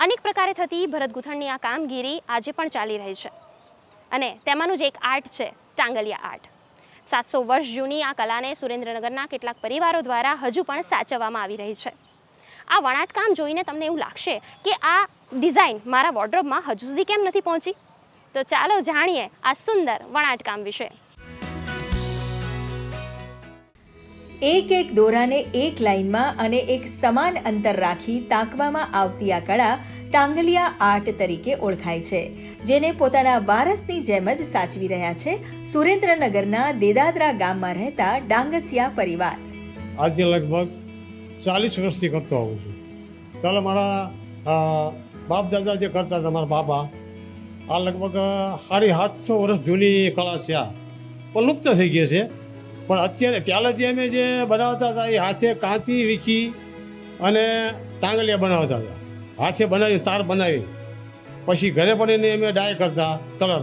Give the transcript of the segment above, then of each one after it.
અનેક પ્રકારે થતી ભરતગૂંથણની આ કામગીરી આજે પણ ચાલી રહી છે અને તેમાંનું જ એક આર્ટ છે ટાંગલિયા આર્ટ। 700 વર્ષ જૂની આ કલાને સુરેન્દ્રનગરના કેટલાક પરિવારો દ્વારા હજુ પણ સાચવવામાં આવી રહી છે। આ વણાટકામ જોઈને તમને એવું લાગશે કે આ ડિઝાઇન મારા વોર્ડરોબમાં હજુ સુધી કેમ નથી પહોંચી? તો ચાલો જાણીએ આ સુંદર વણાટકામ વિશે। એક એક દોરાને એક લાઇનમાં અને એક સમાન અંતર રાખી તાંકવામાં આવતી આ કળા ટાંગલિયા આર્ટ તરીકે ઓળખાય છે, જેને પોતાના વારસની જેમ જ સાચવી રહ્યા છે સુરેન્દ્રનગરના દેદાદરા ગામમાં રહેતા ડાંગસિયા પરિવાર। આજે લગભગ 40 વર્ષથી કરતો આવું છું। પહેલાં મારા બાપ દાદા જે કરતા હતા, મારા બાપા, આ લગભગ 750 વર્ષ જૂની કળા છે। આ પણ લુપ્ત થઈ ગઈ છે। પણ અત્યારે પહેલાં જે અમે જે બનાવતા હતા એ હાથે કાંતી વીખી અને ટાંગલિયા બનાવતા હતા। હાથે બનાવી તાર બનાવી પછી ઘરે પણ એને અમે ડાય કરતા કલર,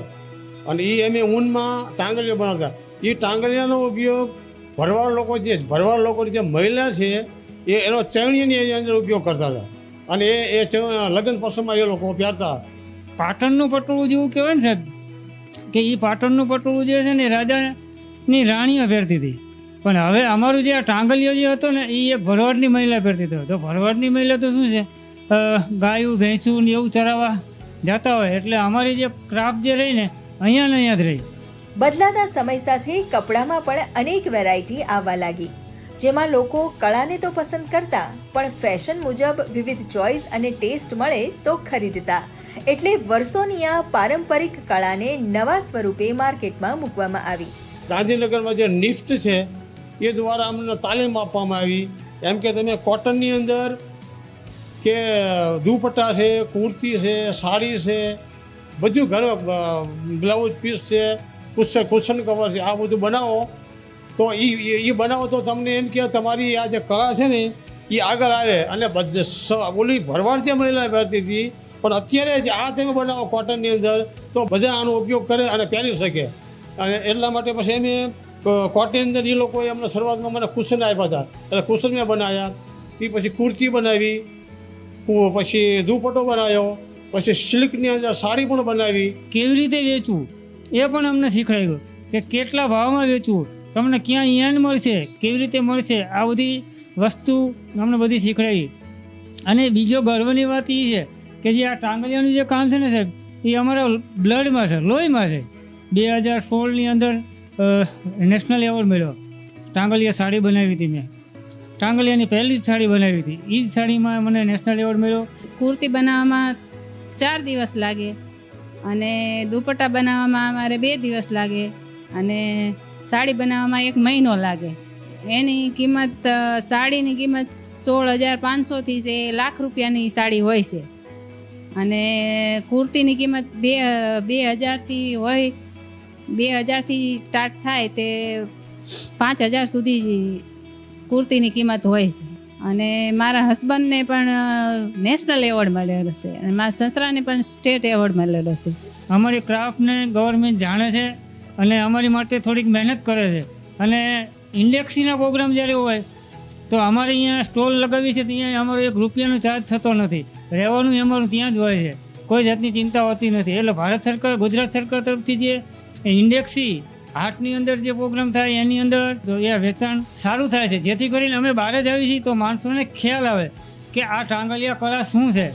અને એ અમે ઊનમાં ટાંગલિયા બનાવતા। એ ટાંગલિયાનો ઉપયોગ ભરવાડ લોકોની જે મહિલા છે એ એનો ચરણીની એની અંદર ઉપયોગ કરતા હતા, અને એ લગ્ન પ્રસંગમાં એ લોકો પહેરતા। પાટણનું પટોળું જેવું કહેવાય ને સાહેબ, કે એ પાટણનું પટોળું જે છે ને રાજાની રાણીઓ પહેરતી હતી, પણ હવે અમારું જે આ ટાંગલિયો જે હતો ને એ એક ભરવાડની મહિલા પહેરતી હતો। તો ભરવાડની મહિલા તો શું છે, ગાયું ભેંસું ને એવું ચરાવવા જતા હોય, એટલે અમારી જે ક્રાફ્ટ જે રહી ને અહીંયા ને અહીંયા જ રહી। બદલાતા સમય સાથે કપડામાં પણ અનેક વેરાયટી આવવા લાગી, જેમાં લોકો કળાને તો પસંદ કરતા પણ ફેશન મુજબ વિવિધ ચોઇસ અને ટેસ્ટ મળે તો ખરીદતા। એટલે વર્ષોની આ પારંપરિક કળાને નવા સ્વરૂપે માર્કેટમાં મૂકવામાં આવી। ગાંધીનગરમાં જે નિફ્ટ છે એ દ્વારા અમને તાલીમ આપવામાં આવી, એમ કે તમે કોટનની અંદર કે દુપટ્ટા છે, કુર્તી છે, સાડી છે, બધું ઘણું બ્લાઉઝ પીસ છે, કુશન કવર છે, આ બધું બનાવો તો એ બનાવો તો તમને એમ કે તમારી આ જે કળા છે ને એ આગળ આવે। અને ઓલી ભરવાડ જે મહિલા પહેરતી હતી, પણ અત્યારે જ આ તમે બનાવો કોટનની અંદર તો બધા આનો ઉપયોગ કરે અને પહેરી શકે। અને એટલા માટે પછી અમે કોટનની અંદર એ લોકોએ અમને શરૂઆતમાં મને કુશન આપ્યા હતા, એટલે કુશન મેં બનાવ્યા। એ પછી કુર્તી બનાવી, પછી દુપટ્ટો બનાવ્યો, પછી સિલ્કની અંદર સાડી પણ બનાવી। કેવી રીતે વેચવું એ પણ અમને શીખવાડ્યું, કે કેટલા ભાવમાં વેચવું, તમને ક્યાં યાન મળશે, કેવી રીતે મળશે, આ બધી વસ્તુ અમને બધી શીખવાડી। અને બીજો ગર્વની વાત એ છે કે જે આ ટાંગલિયાનું જે કામ છે ને સાહેબ, એ અમારા બ્લડમાં છે, લોહીમાં છે। 2016ની અંદર નેશનલ એવોર્ડ મળ્યો। ટાંગલિયા સાડી બનાવી હતી મેં, ટાંગલિયાની પહેલી જ સાડી બનાવી હતી, એ જ સાડીમાં મને નેશનલ એવોર્ડ મળ્યો। કુર્તી બનાવવામાં 4 દિવસ લાગે અને દુપટ્ટા બનાવવામાં અમારે 2 દિવસ લાગે અને સાડી બનાવવામાં 1 મહિનો લાગે। એની કિંમત, સાડીની કિંમત 16,500થી છે, લાખ રૂપિયાની સાડી હોય છે, અને કુર્તીની કિંમત 2,000થી હોય, 2,000થી સ્ટાર્ટ થાય તે 5,000 સુધી કુર્તીની કિંમત હોય છે। અને મારા હસબન્ડને પણ નેશનલ એવોર્ડ મળેલો છે અને મારા સસરાને પણ સ્ટેટ એવોર્ડ મળેલો છે। અમારી ક્રાફ્ટને ગવર્મેન્ટ જાણે છે અને અમારી માટે થોડીક મહેનત કરે છે। અને ઇન્ડેક્સીના પ્રોગ્રામ જ્યારે હોય તો અમારે અહીંયા સ્ટોલ લગાવી છે, ત્યાં અમારો 1 રૂપિયાનો ચાર્જ થતો નથી, રહેવાનું અમારું ત્યાં જ હોય છે, કોઈ જાતની ચિંતા હોતી નથી। એટલે ભારત સરકાર, ગુજરાત સરકાર તરફથી જે ઇન્ડેક્સી હાટની અંદર જે પ્રોગ્રામ થાય એની અંદર તો એ વેચાણ સારું થાય છે, જેથી કરીને અમે બહાર જ આવીએ છીએ તો માણસોને ખ્યાલ આવે કે આ ટાંગલિયા કળા શું છે।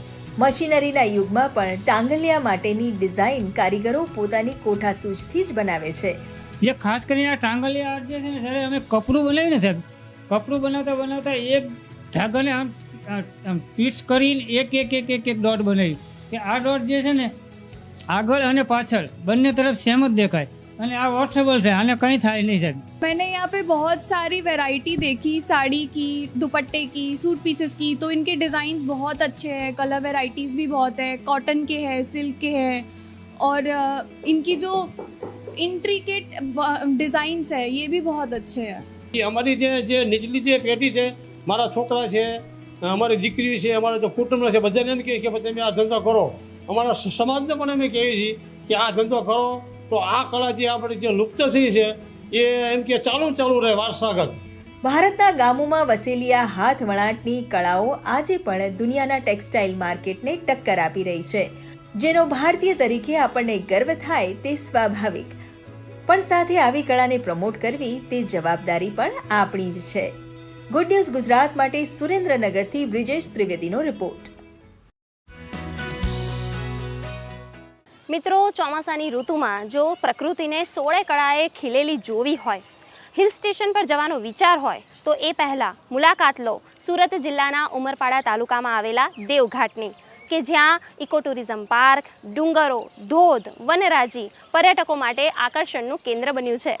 મશીનરીના યુગમાં પણ ટાંગલિયા માટેની ડિઝાઇન કારીગરો પોતાની કોઠાસૂઝથી જ બનાવે છે। જે ખાસ કરીને આ ટાંગલિયા આર્ટ જે છે ને, જ્યારે અમે કપડું બનાવીએ ને સાહેબ, કપડું બનાવતા એક ધાગાને આમ ટ્વિસ્ટ કરીને એક ડોટ બનાવી, કે આ ડોટ જે છે ને આગળ અને પાછળ બંને તરફ સેમ જ દેખાય, અને આ વॉशेबल है, आने कहीं था ही नहीं सर। मैंने यहाँ पे बहुत सारी वैरायटी देखी, साड़ी की, दुपट्टे की, सूट पीसेस की, तो इनके डिज़ाइन बहुत अच्छे हैं, कलर वैरायटीज़ भी बहुत है, कॉटन के हैं, सिल्क के हैं, और इनकी जो इंट्रिकेट डिज़ाइंस है ये भी बहुत अच्छे हैं। અમારી જે નીચલી જે પેઢી છે, મારા છોકરા છે, અમારી દીકરી છે, અમારા તો કુટુંબ છે, બધાને એમ કહે કે તમે આ ધંધો કરો। અમારા સમાજને પણ અમે કહીએ છીએ કે આ ધંધો કરો તો આ કળા જે આપણી જે લુપ્ત થઈ છે એ એમ કે ચાલુ રહે વારસાગત। ભારતના ગામોમાં વસેલી આ હાથ વણાટની કળાઓ આજે પણ દુનિયાના ટેક્સટાઇલ માર્કેટને ટક્કર આપી રહી છે, જેનો ભારતીય તરીકે આપણને ગર્વ થાય તે સ્વાભાવિક, પણ સાથે આવી કળાને પ્રમોટ કરવી તે જવાબદારી પણ આપણી જ છે. ગુડ ન્યૂઝ ગુજરાત માટે સુરેન્દ્રનગરથી બ્રિજેશ ત્રિવેદીનો રિપોર્ટ. મિત્રો, ચોમાસાની ઋતુમાં જો પ્રકૃતિને 16 કળાએ ખીલેલી જોવી હોય, હિલ સ્ટેશન પર જવાનો વિચાર હોય તો એ પહેલાં મુલાકાત લો સુરત જિલ્લાના ઉમરપાડા તાલુકામાં આવેલા દેવઘાટની, કે જ્યાં ઇકો ટુરિઝમ પાર્ક, ડુંગરો, ધોધ, વનરાજી પર્યટકો માટે આકર્ષણનું કેન્દ્ર બન્યું છે.